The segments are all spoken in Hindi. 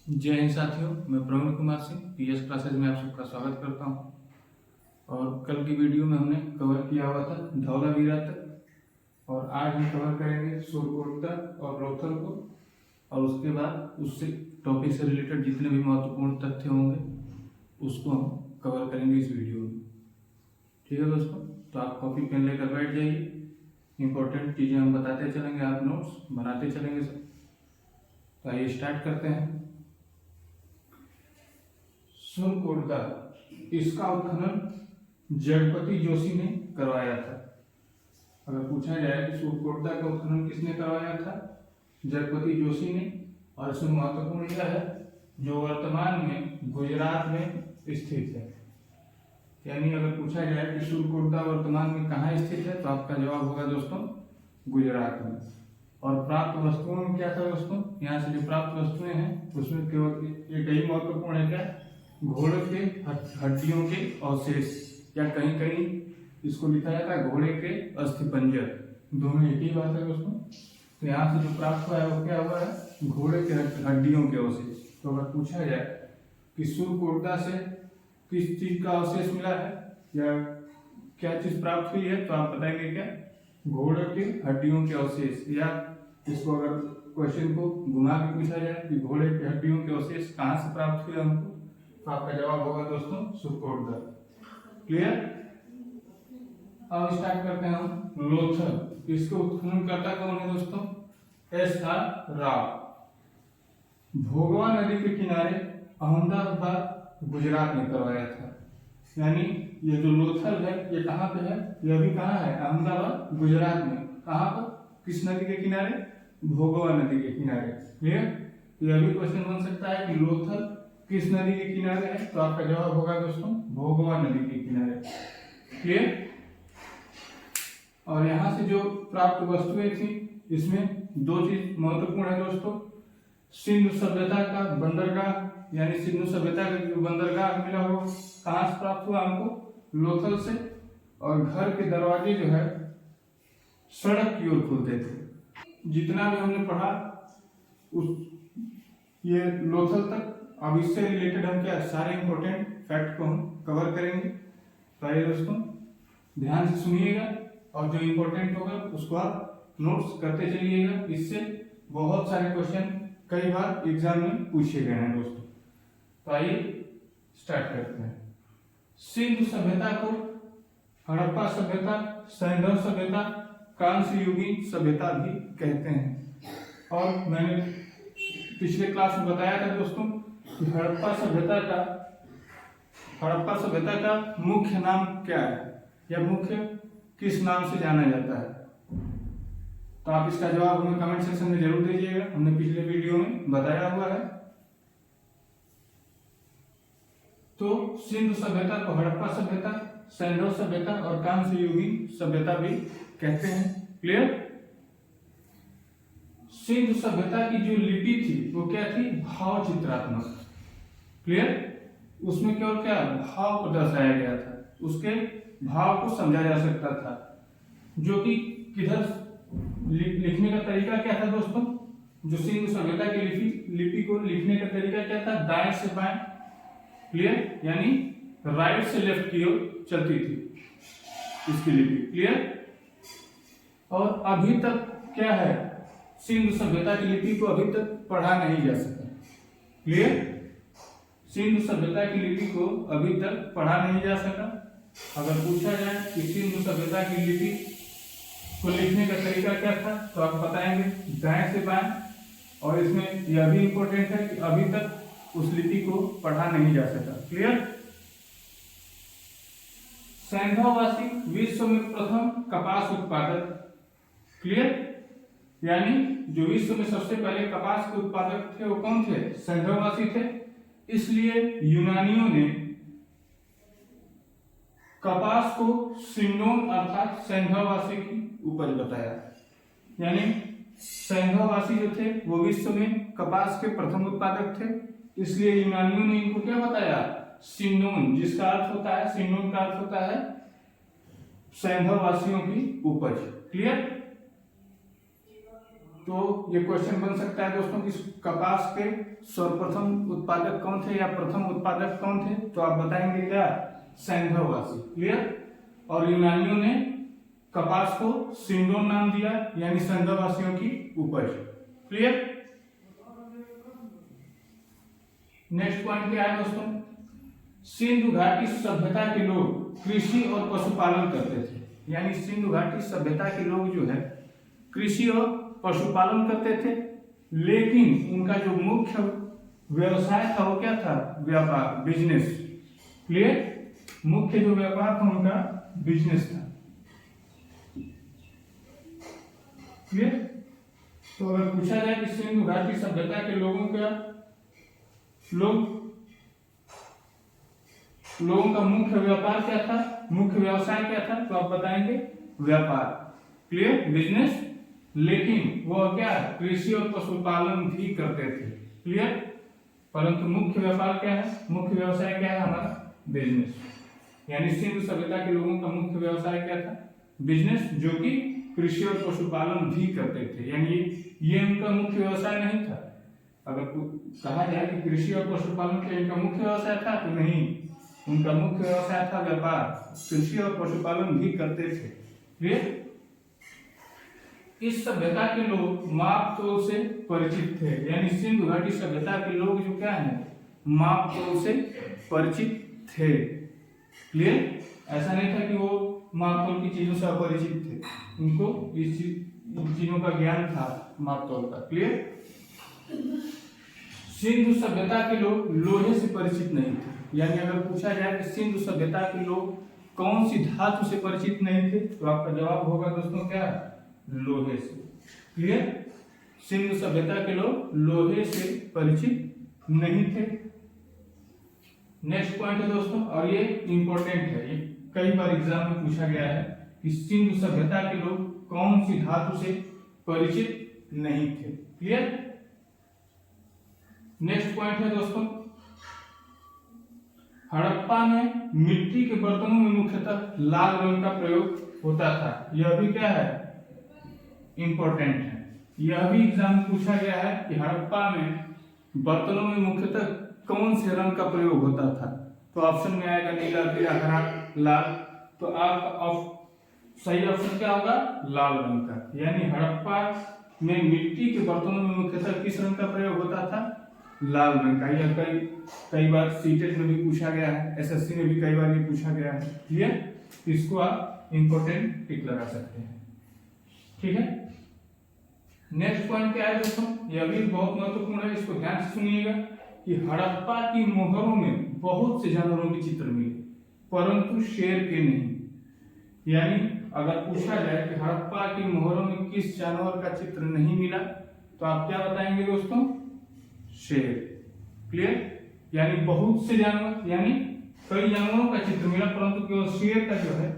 जय हिंद साथियों, मैं प्रवीण कुमार सिंह पीएस क्लासेज में आप सबका स्वागत करता हूं। और कल की वीडियो में हमने कवर किया हुआ था धौलावीरा तक, और आज हम कवर करेंगे सूर्यकोटदा और लोथल को, और उसके बाद उससे टॉपिक से रिलेटेड जितने भी महत्वपूर्ण तथ्य होंगे उसको हम कवर करेंगे इस वीडियो में। ठीक है दोस्तों, तो आप कॉपी पेन लेकर बैठ जाइए। इंपॉर्टेंट चीज़ें हम बताते चलेंगे, आप नोट्स बनाते चलेंगे सब। तो आइए स्टार्ट करते हैं। सूर्यकोटदा, इसका उत्खनन जगपति जोशी ने करवाया था। अगर पूछा जाए कि सूर्यकोटदा का उत्खनन किसने करवाया था, जगपति जोशी ने। और इसमें महत्वपूर्ण यह है जो वर्तमान में गुजरात में स्थित है। यानी अगर पूछा जाए कि सूर्यकोटदा वर्तमान में कहाँ स्थित है, तो आपका जवाब होगा दोस्तों गुजरात में। और प्राप्त वस्तुओं में क्या था दोस्तों, यहाँ से जो प्राप्त वस्तुएं हैं उसमें केवल एक ही महत्वपूर्ण है, क्या, घोड़े के हड्डियों के अवशेष, या कहीं कहीं इसको लिखा जाता है घोड़े के अस्थिपंजर। दोनों एक ही बात है दोस्तों। तो यहाँ से जो प्राप्त हुआ है वो क्या हुआ है, घोड़े के हड्डियों के अवशेष। तो अगर पूछा जाए कि सूर्यकोटदा से किस चीज का अवशेष मिला है या क्या चीज प्राप्त हुई है, तो आप बताएंगे क्या, घोड़े के हड्डियों के अवशेष। या इसको अगर क्वेश्चन को घुमा के पूछा जाए कि घोड़े के हड्डियों के अवशेष कहाँ से प्राप्त हुए हमको, तो आपका जवाब होगा दोस्तों सूर्यकोटदा। क्लियर। अब स्टार्ट करते हैं हम लोथल। इसके उत्खननकर्ता कौन है दोस्तों, SR राव। भोगवा नदी के किनारे अहमदाबाद गुजरात में करवाया था। यानी ये जो लोथल है ये कहाँ पे है, ये अभी कहाँ है, अहमदाबाद गुजरात में। कहाँ पर, किस नदी के किनारे, भोगवा नदी के किनारे। क्लियर। यह भी क्वेश्चन बन सकता है कि लोथल किस नदी के किनारे है, तो आपका जवाब होगा दोस्तों भोगवा नदी के किनारे। क्लियर। और यहाँ से जो प्राप्त वस्तुएं थी इसमें दो चीज महत्वपूर्ण है दोस्तों। सिंधु सभ्यता का बंदरगाह, यानी सिंधु सभ्यता का जो बंदरगाह मिला हो कहाँ से प्राप्त हुआ हमको, लोथल से। और घर के दरवाजे जो है सड़क की ओर खुलते थे। जितना भी हमने पढ़ा उस ये लोथल तक, अब इससे रिलेटेड हम क्या सारे इंपॉर्टेंट फैक्ट को हम कवर करेंगे। तो आइए दोस्तों ध्यान से सुनिएगा, और जो इंपॉर्टेंट होगा उसको आप नोट्स करते चलिएगा। इससे बहुत सारे क्वेश्चन कई बार एग्जाम में पूछे गए हैं दोस्तों। तो आइए स्टार्ट करते हैं। सिंधु सभ्यता को हड़प्पा सभ्यता, सैंधव सभ्यता, कांस्य युगीन सभ्यता भी कहते हैं। और मैंने पिछले क्लास में बताया था दोस्तों कि हड़प्पा सभ्यता का मुख्य नाम क्या है, या मुख्य किस नाम से जाना जाता है। तो आप इसका जवाब हमें कमेंट सेक्शन में जरूर दीजिएगा, हमने पिछले वीडियो में बताया हुआ है। तो सिंधु सभ्यता को हड़प्पा सभ्यता, सैंधव सभ्यता और कांस्य युगीन सभ्यता भी कहते हैं। क्लियर। सिंधु सभ्यता की जो लिपि थी वो क्या थी, भाव चित्रात्मक। क्लियर। उसमें केवल क्या भाव को दर्शाया गया था, उसके भाव को समझा जा सकता था। जो कि किधर लिखने का तरीका क्या था दोस्तों, जो सिंधु सभ्यता की लिपि को लिखने का तरीका क्या था, दाएं से बाएं। क्लियर। यानी राइट से लेफ्ट की ओर चलती थी इसकी लिपि। क्लियर। और अभी तक क्या है, सिंधु सभ्यता की लिपि को अभी तक पढ़ा नहीं जा सका। क्लियर। सिंधु सभ्यता की लिपि को अभी तक पढ़ा नहीं जा सका। अगर पूछा जाए कि सिंधु सभ्यता की लिपि को लिखने का तरीका क्या था, तो आप बताएंगे दाएं से बाएं। और इसमें यह भी इंपॉर्टेंट है कि अभी तक उस लिपि को पढ़ा नहीं जा सका। क्लियर। सैंधववासी विश्व में प्रथम कपास उत्पादक। क्लियर। यानी जो विश्व में सबसे पहले कपास के उत्पादक थे वो कौन थे, सैंधववासी थे। इसलिए यूनानियों ने कपास को सिंडोन अर्थात सैंधववासी की उपज बताया। यानी सैंधववासी जो थे वो विश्व में कपास के प्रथम उत्पादक थे, इसलिए यूनानियों ने इनको क्या बताया, सिंडोन, जिसका अर्थ होता है, सिंडोन का अर्थ होता है सैंधववासियों की उपज। क्लियर। तो ये क्वेश्चन बन सकता है दोस्तों कि कपास के सर्वप्रथम उत्पादक कौन थे या प्रथम उत्पादक कौन थे, तो आप बताएंगे क्या, सैंधववासी। क्लियर। और यूनानियों ने कपास को सिंडोन नाम दिया, यानी सैंधववासियों की उपज। क्लियर। नेक्स्ट पॉइंट क्या है दोस्तों, सिंधु घाटी सभ्यता के लोग कृषि और पशुपालन करते थे, यानी सिंधु घाटी सभ्यता के लोग जो है कृषि और पशुपालन करते थे, लेकिन उनका जो मुख्य व्यवसाय था वो क्या था, व्यापार, बिजनेस। क्लियर। मुख्य जो व्यापार था उनका बिजनेस था। क्लियर। तो अगर पूछा जाए कि सिंधु घाटी सभ्यता के लोगों का मुख्य व्यापार क्या था, मुख्य व्यवसाय क्या था, तो आप बताएंगे व्यापार। Clear, business. लेकिन वो क्या, कृषि और पशुपालन भी करते थे। क्लियर। परंतु मुख्य व्यापार क्या है, मुख्य व्यवसाय क्या है हमारा, बिजनेस। यानी सिंधु सभ्यता के लोगों का मुख्य व्यवसाय क्या था, बिजनेस, जो कि कृषि और पशुपालन भी करते थे। यानी ये उनका मुख्य व्यवसाय नहीं था। अगर कहा जाए कि कृषि और पशुपालन क्या इनका मुख्य व्यवसाय था, तो नहीं, उनका मुख्य व्यवसाय था व्यापार, कृषि और पशुपालन भी करते थे। क्लियर। इस सभ्यता के लोग माप तोल से परिचित थे, यानी सिंधु घाटी सभ्यता के लोग जो क्या है, माप तोल से परिचित थे। क्लियर। ऐसा नहीं था कि वो माप तोल की चीजों से अपरिचित थे, उनको इन चीजों का ज्ञान था, माप तोल का। क्लियर। सिंधु सभ्यता के लोग लोहे से परिचित नहीं थे, यानी अगर पूछा जाए कि सिंधु सभ्यता के लोग कौन सी धातु से परिचित नहीं थे, तो आपका जवाब होगा दोस्तों क्या, लोहे से। क्लियर। सिंधु सभ्यता के लोग लोहे से परिचित नहीं थे। नेक्स्ट पॉइंट है दोस्तों, और ये इंपॉर्टेंट है, ये कई बार एग्जाम में पूछा गया है कि सिंधु सभ्यता के लोग कौन सी धातु से परिचित नहीं थे। क्लियर। नेक्स्ट पॉइंट है दोस्तों, हड़प्पा में मिट्टी के बर्तनों में मुख्यतः लाल रंग का प्रयोग होता था। यह भी क्या है, इंपॉर्टेंट है। यह भी एग्जाम में पूछा गया है कि हड़प्पा में बर्तनों में मुख्यतः कौन से रंग का प्रयोग होता था, तो ऑप्शन में आएगा नीला, पीला, हरा, लाल। तो आपका सही ऑप्शन क्या होगा, लाल रंग का। यानी हड़प्पा में मिट्टी के बर्तनों में मुख्यतः किस रंग का प्रयोग होता था, लाल रंग का। यह कई बार सीटेट में भी पूछा गया है, एसएससी में भी कई बार ये पूछा गया है। क्लियर। इसको आप इंपॉर्टेंट टिक लगा सकते हैं। ठीक है। नेक्स्ट पॉइंट क्या है दोस्तों, यह भी बहुत महत्वपूर्ण है, इसको ध्यान से सुनिएगा कि हड़प्पा की मोहरों में बहुत से जानवरों के चित्र मिले, परंतु शेर के नहीं। यानी अगर पूछा जाए कि हड़प्पा की मोहरों में किस जानवर का चित्र नहीं मिला, तो आप क्या बताएंगे दोस्तों, शेर। क्लियर। यानी बहुत से जानवर, यानी कई जानवरों का चित्र मिला, परंतु केवल शेर का जो है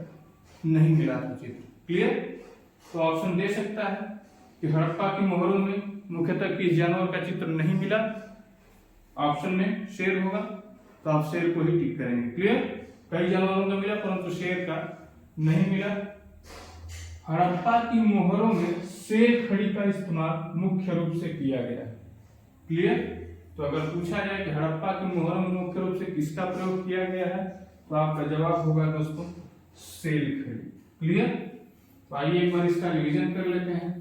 नहीं मिला था चित्र। क्लियर। तो ऑप्शन दे सकता है कि हड़प्पा की मोहरों में मुख्यतः किस जानवर का चित्र नहीं मिला, ऑप्शन में शेर होगा, तो आप शेर को ही टिक करेंगे। क्लियर। कई जानवरों का मिला परंतु शेर का नहीं मिला। हड़प्पा की मोहरों में शेर खड़ी का इस्तेमाल मुख्य रूप से किया गया। क्लियर। तो अगर पूछा जाए कि हड़प्पा की मोहरों में मुख्य रूप से किसका प्रयोग किया गया है, तो आपका जवाब होगा दोस्तों शेर खड़ी। क्लियर। तो आइए एक बार इसका रिवीजन कर लेते हैं।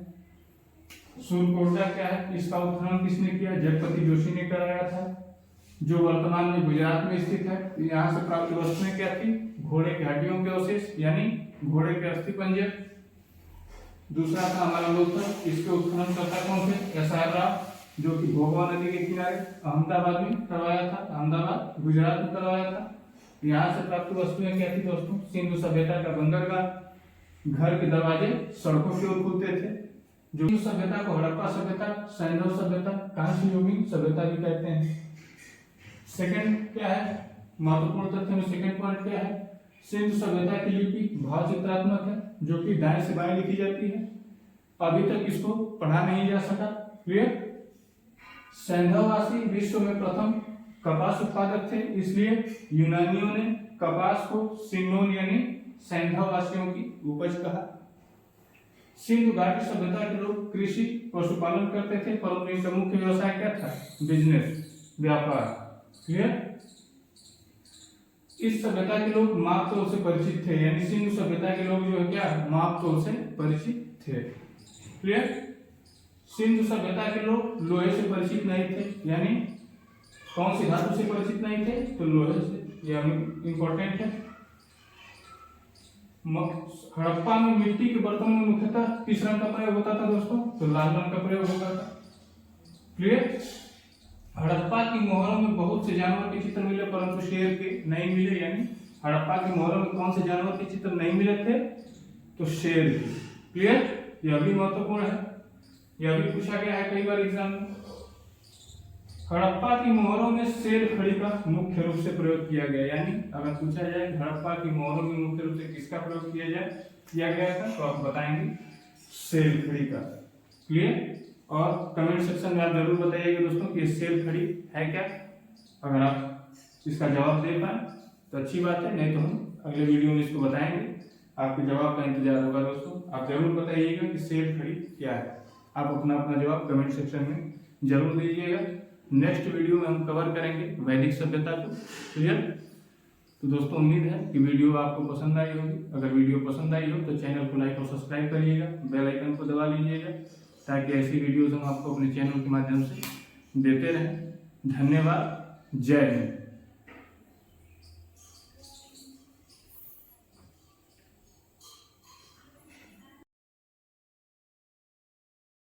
सूर्यकोटा क्या है, इसका उत्खनन किसने किया, जगपति जोशी ने कराया था, जो वर्तमान में गुजरात में स्थित है। यहाँ से प्राप्त वस्तुएं क्या थी, घोड़े की हड्डियों के अवशेष, यानी घोड़े के अस्थि पंजर। दूसरा था हमारा लोथल, इसके उत्खनन करता कौन थे, एसआर राव, जो कि भोगवा नदी के किनारे अहमदाबाद में करवाया था, अहमदाबाद गुजरात में करवाया था। यहाँ से प्राप्त वस्तुएं क्या थी दोस्तों, सिंधु सभ्यता का बंदरगाह, घर के दरवाजे सड़कों की ओर खुलते थे। जो सभ्यता को हड़प्पा सभ्यता, सैंधव सभ्यता, कांस्य युगीन सभ्यता भी कहते हैं। सेकंड क्या है, महत्वपूर्ण तथ्य में सेकंड पॉइंट क्या है, सिंधु सभ्यता की लिपि भाव चित्रात्मक है, जो कि दाएं से बाएं लिखी जाती है। अभी तक इसको पढ़ा नहीं जा सका। क्लियर। सैंधववासी विश्व में प्रथम कपास उत्पादक थे, इसलिए यूनानियों ने कपास को सिंडोन यानी सैंधववासियों की उपज कहा। सिंधु घाटी सभ्यता के लोग कृषि पशुपालन करते थे, परंतु इनका मुख्य व्यवसाय क्या था? बिजनेस, व्यापार। क्लियर? इस सभ्यता के लोग माप तौल से परिचित थे, यानी सिंधु सभ्यता के लोग जो है क्या माप तौल से परिचित थे। क्लियर? सिंधु सभ्यता के लोग लोहे से परिचित नहीं थे, यानी कौन सी धातु से परिचित नहीं थे? तो लोहे से, यह इंपॉर्टेंट है। हड़प्पा में मिट्टी के बर्तन में मुख्यतः किस रंग का प्रयोग होता था दोस्तों? तो लाल रंग का प्रयोग होता था। क्लियर? हड़प्पा की मोहरों में बहुत से जानवर के चित्र मिले, परंतु शेर के नहीं मिले, यानी हड़प्पा की मोहरों में कौन से जानवर के चित्र नहीं मिले थे? तो शेर के। क्लियर? यह भी महत्वपूर्ण है, यह भी पूछा गया है कई बार एग्जाम में। हड़प्पा की मोहरों में शेर खड़ी का मुख्य रूप से प्रयोग किया गया, यानी अगर पूछा जाए हड़प्पा की मोहरों में मुख्य रूप से किसका प्रयोग किया गया था, तो आप बताएंगे शेर खड़ी का। क्लियर? और कमेंट सेक्शन में आप जरूर बताइएगा दोस्तों कि शेर खड़ी है क्या। अगर आप इसका जवाब दे पाए तो अच्छी बात है, नहीं तो हम अगले वीडियो में इसको बताएंगे। आपके जवाब का इंतजार होगा दोस्तों, आप जरूर बताइएगा कि शेर खड़ी क्या है। आप अपना जवाब कमेंट सेक्शन में जरूर दीजिएगा। नेक्स्ट वीडियो में हम कवर करेंगे वैदिक सभ्यता को। क्लियर? तो दोस्तों उम्मीद है कि वीडियो आपको पसंद आई होगी। अगर वीडियो पसंद आई हो तो चैनल को लाइक और सब्सक्राइब करिएगा, बेल आइकन को दबा लीजिएगा, ताकि ऐसी वीडियोस हम आपको अपने चैनल के माध्यम से देते रहें। धन्यवाद। जय हिंद।